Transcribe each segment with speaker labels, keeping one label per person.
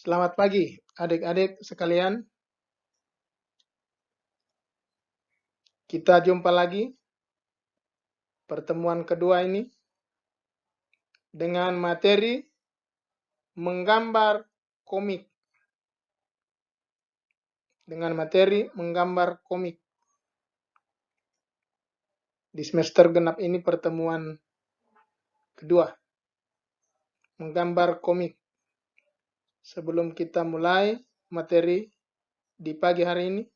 Speaker 1: Selamat pagi, adik-adik sekalian. Kita jumpa lagi pertemuan kedua ini dengan materi menggambar komik. Di semester genap ini pertemuan kedua, menggambar komik. Sebelum kita mulai materi di pagi hari ini,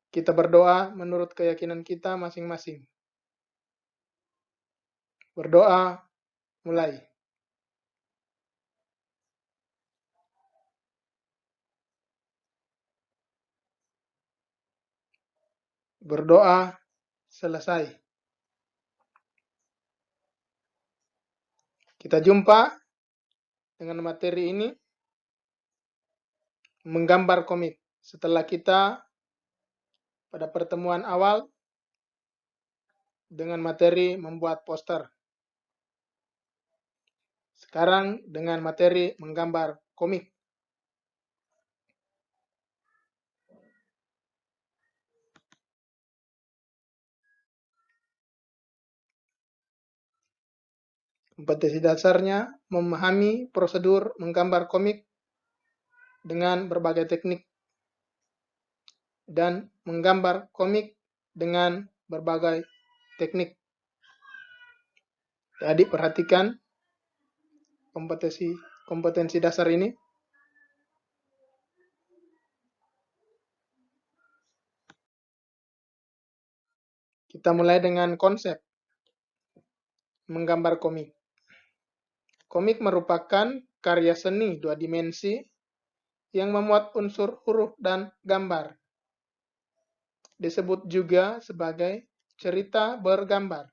Speaker 1: kita berdoa menurut keyakinan kita masing-masing. Berdoa mulai. Berdoa selesai. Kita jumpa dengan materi ini, menggambar komik. Setelah kita pada pertemuan awal dengan materi membuat poster. Sekarang dengan materi menggambar komik. Kompetensi dasarnya memahami prosedur menggambar komik dengan berbagai teknik dan menggambar komik dengan berbagai teknik. Jadi perhatikan kompetensi dasar ini. Kita mulai dengan konsep menggambar komik. Komik merupakan karya seni 2 dimensi yang memuat unsur huruf dan gambar. Disebut juga sebagai cerita bergambar.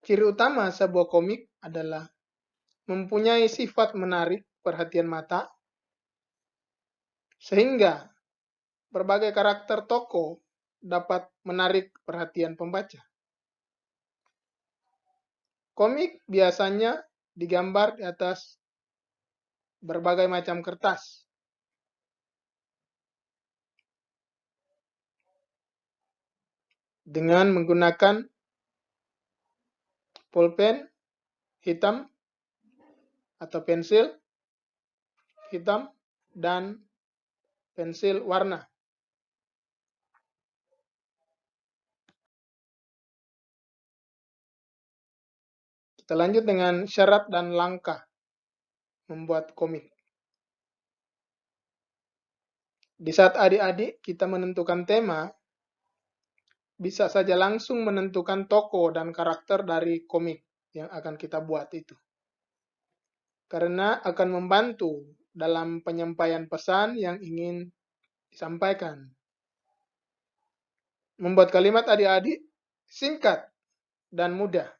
Speaker 1: Ciri utama sebuah komik adalah mempunyai sifat menarik perhatian mata, sehingga berbagai karakter tokoh dapat menarik perhatian pembaca. Komik biasanya digambar di atas berbagai macam kertas. Dengan menggunakan pulpen hitam atau pensil hitam dan pensil warna. Kita lanjut dengan syarat dan langkah membuat komik. Di saat adik-adik kita menentukan tema, bisa saja langsung menentukan tokoh dan karakter dari komik yang akan kita buat itu. Karena akan membantu dalam penyampaian pesan yang ingin disampaikan. Membuat kalimat adik-adik singkat dan mudah.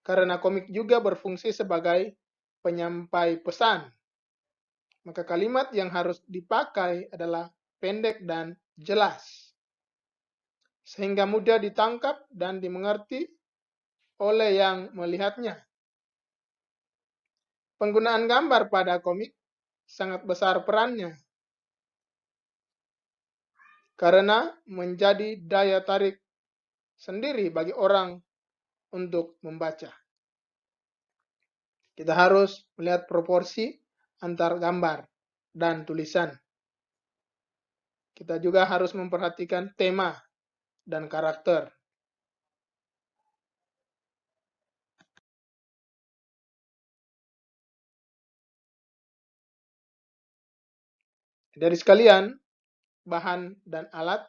Speaker 1: Karena komik juga berfungsi sebagai penyampai pesan. Maka kalimat yang harus dipakai adalah pendek dan jelas, sehingga mudah ditangkap dan dimengerti oleh yang melihatnya. Penggunaan gambar pada komik sangat besar perannya, karena menjadi daya tarik sendiri bagi orang untuk membaca. Kita harus melihat proporsi antar gambar dan tulisan. Kita juga harus memperhatikan tema dan karakter. Dari sekalian, bahan dan alat.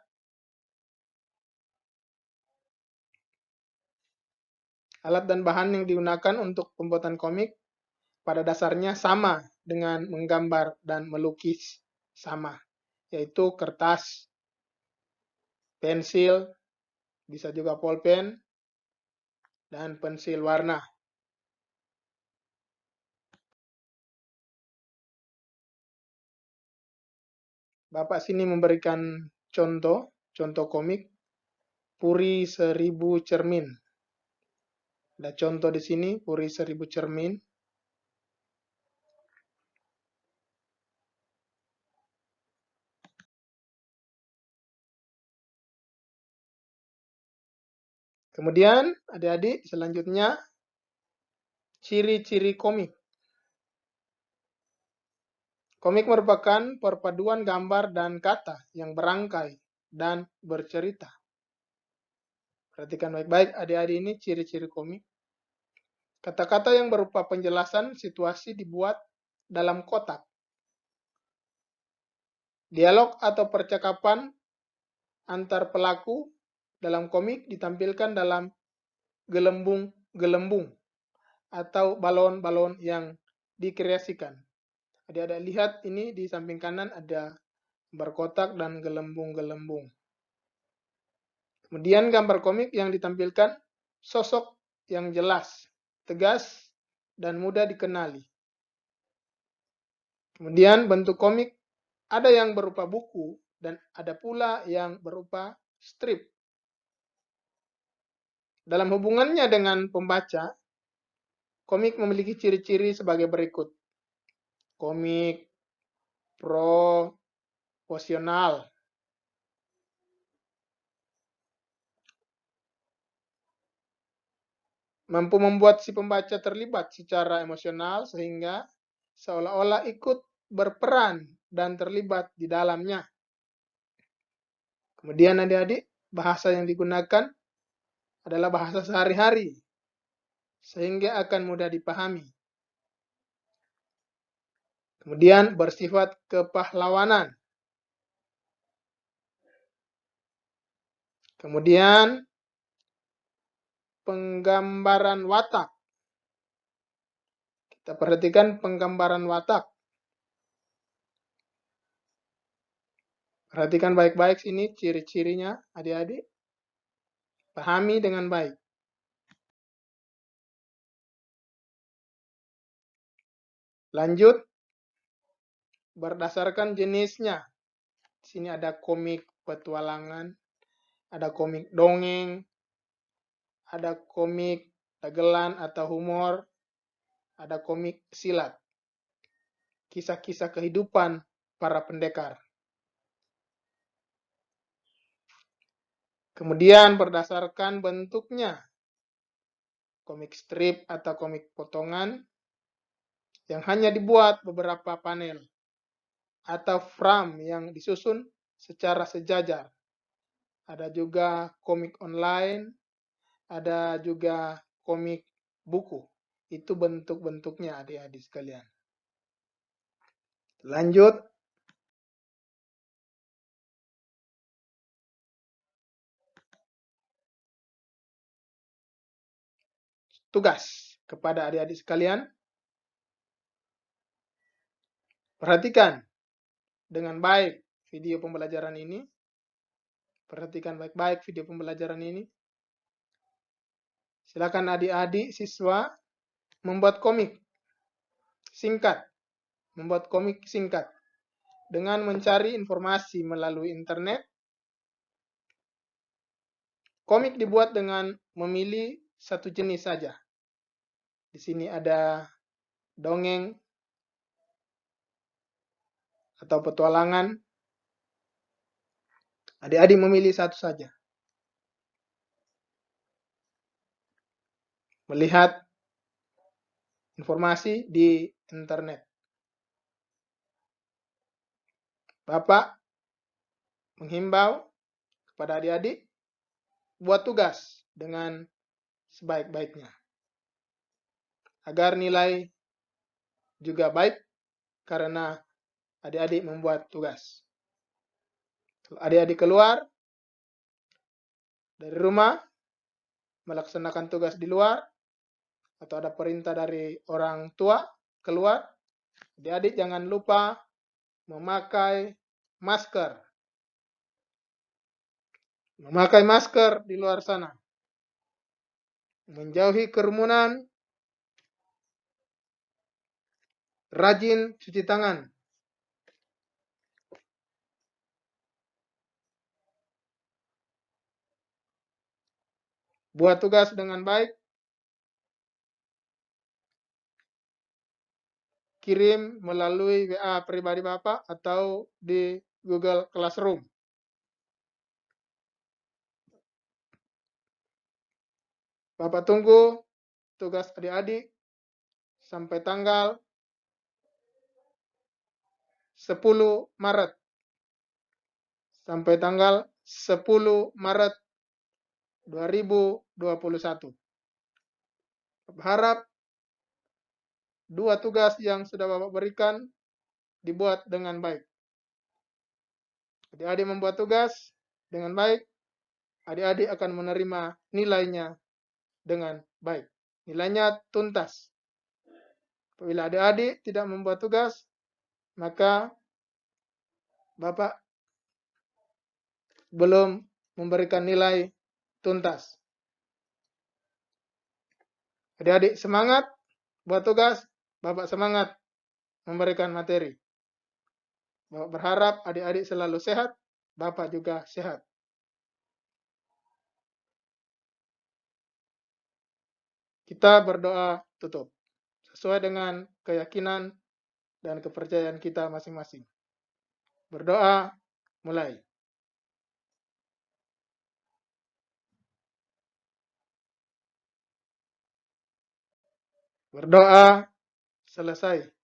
Speaker 1: Alat dan bahan yang digunakan untuk pembuatan komik pada dasarnya sama dengan menggambar dan melukis sama, yaitu kertas, pensil, bisa juga pulpen, dan pensil warna. Bapak sini memberikan contoh komik Puri 1000 Cermin. Ada contoh di sini, Puri Seribu Cermin. Kemudian adik-adik selanjutnya ciri-ciri komik. Komik merupakan perpaduan gambar dan kata yang berangkai dan bercerita. Perhatikan baik-baik adik-adik, ini ciri-ciri komik. Kata-kata yang berupa penjelasan situasi dibuat dalam kotak. Dialog atau percakapan antar pelaku dalam komik ditampilkan dalam gelembung-gelembung atau balon-balon yang dikreasikan. Adik-adik lihat ini di samping kanan ada gambar kotak dan gelembung-gelembung. Kemudian gambar komik yang ditampilkan sosok yang jelas, tegas, dan mudah dikenali. Kemudian bentuk komik ada yang berupa buku dan ada pula yang berupa strip. Dalam hubungannya dengan pembaca, komik memiliki ciri-ciri sebagai berikut. Komik proporsional, mampu membuat si pembaca terlibat secara emosional sehingga seolah-olah ikut berperan dan terlibat di dalamnya. Kemudian adik-adik, bahasa yang digunakan adalah bahasa sehari-hari sehingga akan mudah dipahami. Kemudian bersifat kepahlawanan. Kemudian penggambaran watak. Kita perhatikan penggambaran watak. Perhatikan baik-baik sini ciri-cirinya adik-adik. Pahami dengan baik. Lanjut, berdasarkan jenisnya. Di sini ada komik petualangan, ada komik dongeng, ada komik dagelan atau humor, ada komik silat. Kisah-kisah kehidupan para pendekar. Kemudian berdasarkan bentuknya, komik strip atau komik potongan yang hanya dibuat beberapa panel atau frame yang disusun secara sejajar. Ada juga komik online, ada juga komik buku. Itu bentuk-bentuknya adik-adik sekalian. Lanjut. Tugas kepada adik-adik sekalian. Perhatikan dengan baik video pembelajaran ini. Perhatikan baik-baik video pembelajaran ini. Silakan adik-adik siswa membuat komik singkat. Membuat komik singkat. Dengan mencari informasi melalui internet. Komik dibuat dengan memilih satu jenis saja. Di sini ada dongeng atau petualangan. Adik-adik memilih satu saja. Melihat informasi di internet. Bapak menghimbau kepada adik-adik buat tugas dengan sebaik-baiknya. Agar nilai juga baik karena adik-adik membuat tugas. Kalau adik-adik keluar dari rumah, melaksanakan tugas di luar, atau ada perintah dari orang tua keluar, adik-adik jangan lupa memakai masker. Memakai masker di luar sana. Menjauhi kerumunan. Rajin cuci tangan. Buat tugas dengan baik. kirim melalui WA pribadi Bapak atau di Google Classroom. Bapak tunggu tugas adik-adik sampai tanggal 10 Maret. Sampai tanggal 10 Maret 2021. Berharap 2 tugas yang sudah Bapak berikan dibuat dengan baik. Adik-adik membuat tugas dengan baik, adik-adik akan menerima nilainya dengan baik. Nilainya tuntas. Apabila adik-adik tidak membuat tugas, maka Bapak belum memberikan nilai tuntas. Adik-adik semangat buat tugas, Bapak semangat memberikan materi. Bapak berharap adik-adik selalu sehat, Bapak juga sehat. Kita berdoa tutup sesuai dengan keyakinan dan kepercayaan kita masing-masing. Berdoa mulai. Berdoa selesai.